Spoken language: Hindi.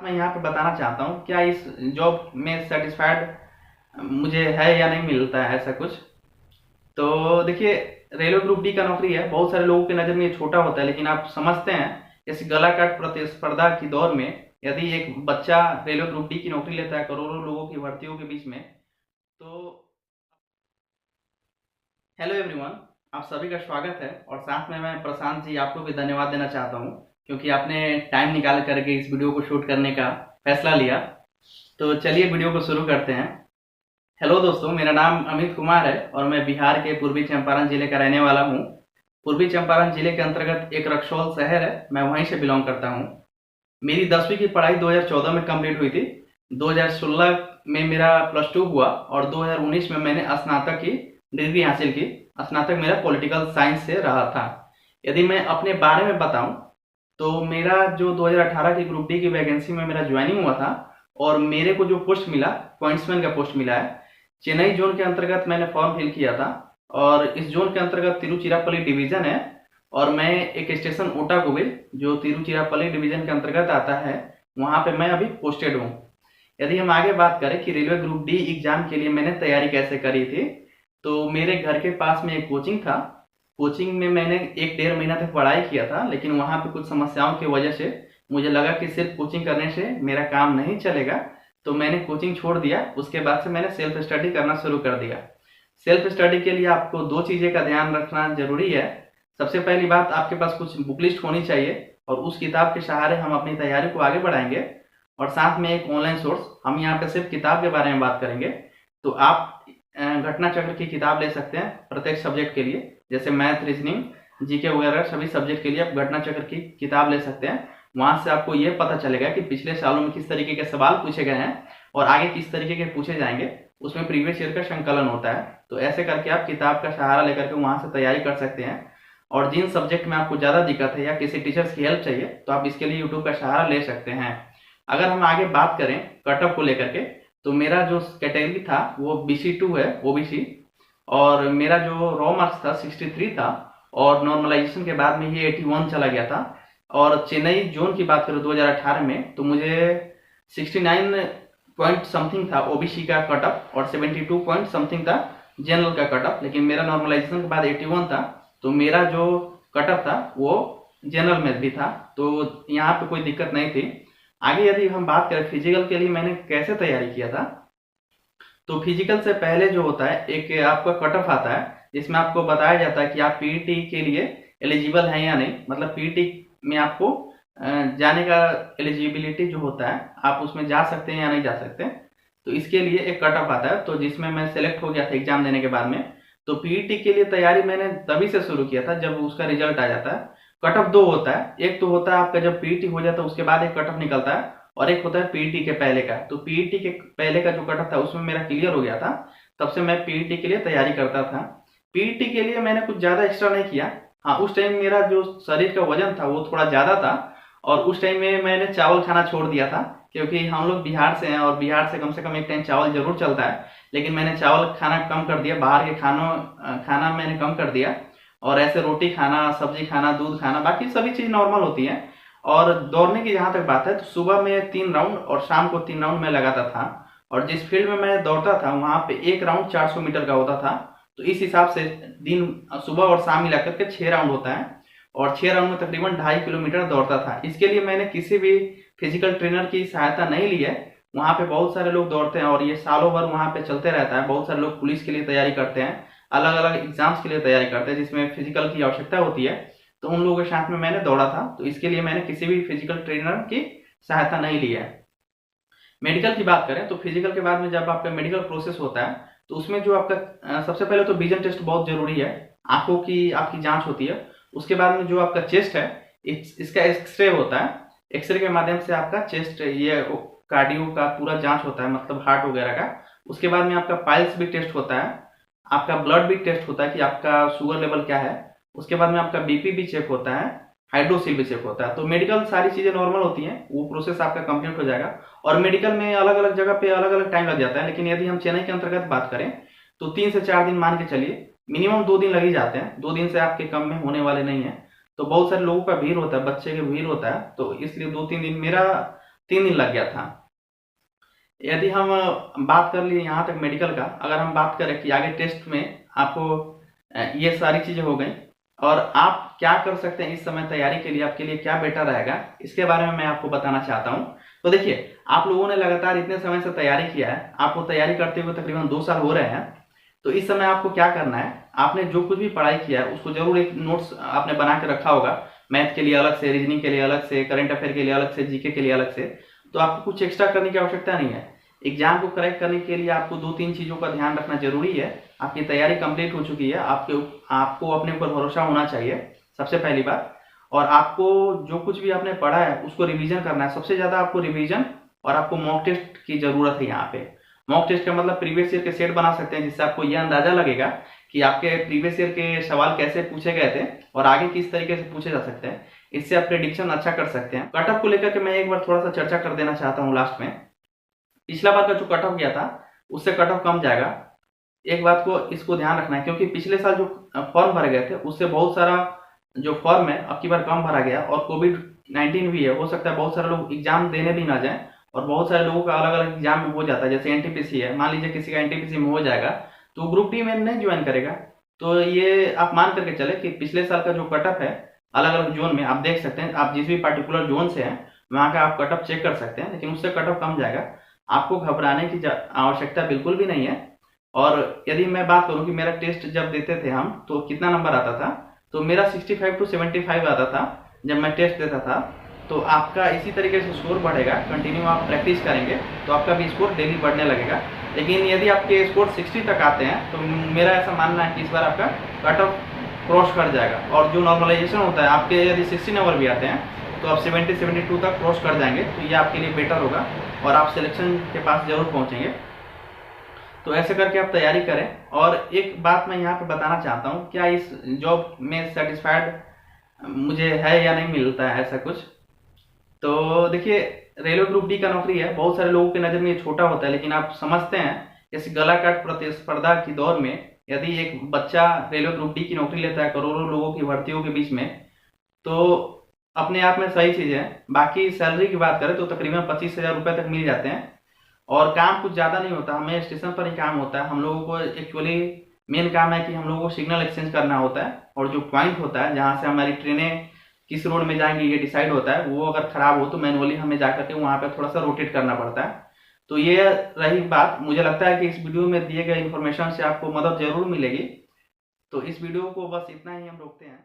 मैं यहाँ पे बताना चाहता हूँ क्या इस जॉब में सेटिस्फाइड मुझे है या नहीं मिलता है ऐसा कुछ। तो देखिए, रेलवे ग्रुप डी का नौकरी है, बहुत सारे लोगों की नज़र में ये छोटा होता है, लेकिन आप समझते हैं इस गलाकाट प्रतिस्पर्धा की दौर में यदि एक बच्चा रेलवे ग्रुप डी की नौकरी लेता है करोड़ों लोगों की भर्तियों के बीच में, तो हेलो एवरीवन, आप सभी का स्वागत है। और साथ में मैं प्रशांत जी आपको भी धन्यवाद देना चाहता हूँ क्योंकि आपने टाइम निकाल करके इस वीडियो को शूट करने का फैसला लिया। तो चलिए वीडियो को शुरू करते हैं। हेलो दोस्तों, मेरा नाम अमित कुमार है और मैं बिहार के पूर्वी चंपारण जिले का रहने वाला हूँ। पूर्वी चंपारण जिले के अंतर्गत एक रक्सौल शहर है, मैं वहीं से बिलोंग करता हूँ। मेरी 10वीं की पढ़ाई 2014 में कंप्लीट हुई थी। 2016 में मेरा प्लस टू हुआ और 2019 में मैंने स्नातक की डिग्री हासिल की। स्नातक मेरा पॉलिटिकल साइंस से रहा था। यदि मैं अपने बारे में बताऊं तो मेरा जो 2018 की ग्रुप डी की वैकेंसी में मेरा ज्वाइनिंग हुआ था और मेरे को जो पोस्ट मिला, पॉइंट्समैन का पोस्ट मिला है। चेन्नई जोन के अंतर्गत मैंने फॉर्म फिल किया था और इस जोन के अंतर्गत तिरुचिरापल्ली डिवीजन है और मैं एक स्टेशन ओटागोविल जो तिरुचिरापल्ली डिवीजन के अंतर्गत आता है, वहां पे मैं अभी पोस्टेड हूँ। यदि हम आगे बात करें कि रेलवे ग्रुप डी एग्जाम के लिए मैंने तैयारी कैसे करी थी, तो मेरे घर के पास में एक कोचिंग था। कोचिंग में मैंने एक डेढ़ महीना तक पढ़ाई किया था, लेकिन वहाँ पे कुछ समस्याओं की वजह से मुझे लगा कि सिर्फ कोचिंग करने से मेरा काम नहीं चलेगा, तो मैंने कोचिंग छोड़ दिया। उसके बाद से मैंने सेल्फ स्टडी करना शुरू कर दिया। सेल्फ स्टडी के लिए आपको दो चीज़ें का ध्यान रखना जरूरी है। सबसे पहली बात, आपके पास कुछ बुक लिस्ट होनी चाहिए और उस किताब के सहारे हम अपनी तैयारी को आगे बढ़ाएंगे। और साथ में एक ऑनलाइन सोर्स, हम यहाँ पे सिर्फ किताब के बारे में बात करेंगे। तो आप घटना चक्र की किताब ले सकते हैं प्रत्येक सब्जेक्ट के लिए, जैसे मैथ, रीजनिंग, जीके वगैरह सभी सब्जेक्ट के लिए आप घटना चक्र की किताब ले सकते हैं। वहां से आपको ये पता चलेगा कि पिछले सालों में किस तरीके के सवाल पूछे गए हैं और आगे किस तरीके के पूछे जाएंगे। उसमें प्रीवियस ईयर का संकलन होता है। तो ऐसे करके आप किताब का सहारा लेकर के वहां से तैयारी कर सकते हैं। और जिन सब्जेक्ट में आपको ज़्यादा दिक्कत है या किसी टीचर्स की हेल्प चाहिए तो आप इसके लिए यूट्यूब का सहारा ले सकते हैं। अगर हम आगे बात करें कट ऑफ को लेकर के, तो मेरा जो कैटेगरी था वो BC2 है, OBC। और मेरा जो रॉ मार्क्स था 63 था और नॉर्मलाइजेशन के बाद में ये 81 चला गया था। और चेन्नई जोन की बात करूँ 2018 में, तो मुझे 69 पॉइंट समथिंग था OBC का कट ऑफ और 72 पॉइंट समथिंग था जनरल का कट ऑफ। लेकिन मेरा नॉर्मलाइजेशन के बाद 81 था, तो मेरा जो कट ऑफ था वो जनरल में भी था, तो यहाँ पे कोई दिक्कत नहीं थी। आगे यदि हम बात करें फिजिकल के लिए मैंने कैसे तैयारी किया था, तो फिजिकल से पहले जो होता है एक आपका कट ऑफ आता है जिसमें आपको बताया जाता है कि आप पीईटी के लिए एलिजिबल हैं या नहीं। मतलब पीईटी में आपको जाने का एलिजिबिलिटी जो होता है, आप उसमें जा सकते हैं या नहीं जा सकते। तो इसके लिए एक कट ऑफ आता है, तो जिसमें मैं सेलेक्ट हो गया था एग्जाम देने के बाद में। तो पीईटी के लिए तैयारी मैंने तभी से शुरू किया था जब उसका रिजल्ट आ जाता है। कट ऑफ दो होता है, एक तो होता है आपका जब पीईटी हो जाता है उसके बाद एक कट ऑफ निकलता है, और एक होता है पीईटी के पहले का। तो पीईटी के पहले का जो कट ऑफ था उसमें मेरा क्लियर हो गया था, तब से मैं पीईटी के लिए तैयारी करता था। पीईटी के लिए मैंने कुछ ज़्यादा एक्स्ट्रा नहीं किया। हाँ, उस टाइम मेरा जो शरीर का वजन था वो थोड़ा ज़्यादा था और उस टाइम में मैंने चावल खाना छोड़ दिया था, क्योंकि हम लोग बिहार से हैं और बिहार से कम एक टाइम चावल जरूर चलता है। लेकिन मैंने चावल खाना कम कर दिया, बाहर के खाना मैंने कम कर दिया और ऐसे रोटी खाना, सब्जी खाना, दूध खाना, बाकी सभी चीज़ नॉर्मल होती है। और दौड़ने की जहाँ तक बात है, तो सुबह में 3 राउंड और शाम को 3 राउंड मैं लगाता था। और जिस फील्ड में मैं दौड़ता था वहाँ पे एक राउंड 400 मीटर का होता था। तो इस हिसाब से दिन सुबह और शाम मिलाकर के 6 राउंड होता है और 6 राउंड में तकरीबन 2.5 किलोमीटर दौड़ता था। इसके लिए मैंने किसी भी फिजिकल ट्रेनर की सहायता नहीं ली है। वहाँ पे बहुत सारे लोग दौड़ते हैं और ये सालों भर वहाँ पे चलते रहता है। बहुत सारे लोग पुलिस के लिए तैयारी करते हैं, अलग अलग एग्जाम्स के लिए तैयारी करते हैं जिसमें फिजिकल की आवश्यकता होती है। तो उन लोगों के साथ में मैंने दौड़ा था, तो इसके लिए मैंने किसी भी फिजिकल ट्रेनर की सहायता नहीं ली है। मेडिकल की बात करें तो फिजिकल के बाद में जब आपका मेडिकल प्रोसेस होता है तो उसमें जो आपका सबसे पहले तो विजन टेस्ट बहुत जरूरी है, आंखों की आपकी जांच होती है। उसके बाद में जो आपका चेस्ट है, इसका एक्सरे होता है। एक्सरे के माध्यम से आपका चेस्ट, ये कार्डियो का पूरा जांच होता है, मतलब हार्ट वगैरह का। उसके बाद में आपका पाइल्स भी टेस्ट होता है, आपका ब्लड भी टेस्ट होता है कि आपका शुगर लेवल क्या है। उसके बाद में आपका बीपी भी चेक होता है, हाइड्रोसिल भी चेक होता है। तो मेडिकल सारी चीज़ें नॉर्मल होती हैं, वो प्रोसेस आपका कंप्लीट हो जाएगा। और मेडिकल में अलग अलग जगह पे अलग अलग टाइम लग जाता है, लेकिन यदि हम चेन्नई के अंतर्गत बात करें तो 3 से 4 दिन मान के चलिए, मिनिमम 2 दिन लग ही जाते हैं। 2 दिन से आपके कम में होने वाले नहीं है। तो बहुत सारे लोगों का भीड़ होता है, बच्चे के भीड़ होता है, तो इसलिए 2-3 दिन मेरा 3 दिन लग गया था। यदि हम बात कर लिए यहाँ तक मेडिकल का, अगर हम बात करें कि आगे टेस्ट में आपको ये सारी चीज़ें हो गई और आप क्या कर सकते हैं इस समय तैयारी के लिए, आपके लिए क्या बेटर रहेगा, इसके बारे में मैं आपको बताना चाहता हूँ। तो देखिए, आप लोगों ने लगातार इतने समय से तैयारी किया है, आपको तैयारी करते हुए तकरीबन 2 साल हो रहे हैं। तो इस समय आपको क्या करना है, आपने जो कुछ भी पढ़ाई किया है उसको जरूर एक नोट्स आपने बना के रखा होगा। मैथ के लिए अलग से, रीजनिंग के लिए अलग से, करंट अफेयर के लिए अलग से, जीके के लिए अलग से। तो आपको कुछ एक्स्ट्रा करने की आवश्यकता नहीं है। एग्जाम को करेक्ट करने के लिए आपको 2-3 चीज़ों का ध्यान रखना जरूरी है। आपकी तैयारी कंप्लीट हो चुकी है, आपको अपने ऊपर भरोसा होना चाहिए, सबसे पहली बात। और आपको जो कुछ भी आपने पढ़ा है उसको रिवीजन करना है। सबसे ज़्यादा आपको रिवीजन और आपको मॉक टेस्ट की ज़रूरत है यहाँ पे। मॉक टेस्ट का मतलब प्रीवियस ईयर के सेट बना सकते हैं, जिससे आपको यह अंदाजा लगेगा कि आपके प्रीवियस ईयर के सवाल कैसे पूछे गए थे और आगे किस तरीके से पूछे जा सकते हैं। इससे आप प्रेडिक्शन अच्छा कर सकते हैं। कट ऑफ को लेकर के मैं एक बार थोड़ा सा चर्चा कर देना चाहता हूँ लास्ट में। पिछला बार का जो कट ऑफ गया था उससे कट ऑफ कम जाएगा। एक बात को इसको ध्यान रखना है, क्योंकि पिछले साल जो फॉर्म भरे गए थे उससे बहुत सारा जो फॉर्म है अब की बार कम भरा गया, और कोविड-19 भी है। हो सकता है बहुत सारे लोग एग्जाम देने भी ना जाएं, और बहुत सारे लोगों का अलग अलग एग्जाम में हो जाता है। जैसे एनटीपीसी है, मान लीजिए किसी का एनटीपीसी में हो जाएगा तो ग्रुप डी में नहीं ज्वाइन करेगा। तो ये आप मान करके चले कि पिछले साल का जो कट ऑफ है अलग अलग जोन में आप देख सकते हैं। आप जिस भी पार्टिकुलर जोन से हैं वहाँ का आप कट ऑफ चेक कर सकते हैं, लेकिन उससे कट ऑफ कम जाएगा। आपको घबराने की आवश्यकता बिल्कुल भी नहीं है। और यदि मैं बात करूं कि मेरा टेस्ट जब देते थे हम तो कितना नंबर आता था, तो मेरा 65 to 75 आता था जब मैं टेस्ट देता था। तो आपका इसी तरीके से स्कोर बढ़ेगा, कंटिन्यू आप प्रैक्टिस करेंगे तो आपका भी स्कोर डेली बढ़ने लगेगा। लेकिन यदि आपके स्कोर 60 तक आते हैं तो मेरा ऐसा मानना है कि इस बार आपका कट ऑफ क्रॉस कर जाएगा। और जो नॉर्मलाइजेशन होता है, आपके यदि 60 नंबर भी आते हैं तो आप 70-72 तक क्रॉस कर जाएंगे, तो ये आपके लिए बेटर होगा और आप सिलेक्शन के पास जरूर पहुंचेंगे। तो ऐसे करके आप तैयारी करें। और एक बात मैं यहाँ पे बताना चाहता हूँ, क्या इस जॉब में सेटिस्फाइड मुझे है या नहीं मिलता है ऐसा कुछ। तो देखिए, रेलवे ग्रुप डी का नौकरी है, बहुत सारे लोगों की नज़र में ये छोटा होता है, लेकिन आप समझते हैं इस गला काट प्रतिस्पर्धा की दौर में यदि एक बच्चा रेलवे ग्रुप डी की नौकरी लेता है करोड़ों लोगों की भर्तियों के बीच में, तो अपने आप में सही चीज़ है। बाकी सैलरी की बात करें तो तकरीबन 25,000 रुपये तक मिल जाते हैं, और काम कुछ ज़्यादा नहीं होता। हमें स्टेशन पर ही काम होता है। हम लोगों को एक्चुअली मेन काम है कि हम लोगों को सिग्नल एक्सचेंज करना होता है, और जो पॉइंट होता है जहाँ से हमारी ट्रेनें किस रोड में जाएंगी ये डिसाइड होता है, वो अगर ख़राब हो तो मैनुअली हमें जा करके वहाँ पे थोड़ा सा रोटेट करना पड़ता है। तो ये रही बात। मुझे लगता है कि इस वीडियो में दिए गए इन्फॉर्मेशन से आपको मदद ज़रूर मिलेगी। तो इस वीडियो को बस इतना ही हम रोकते हैं।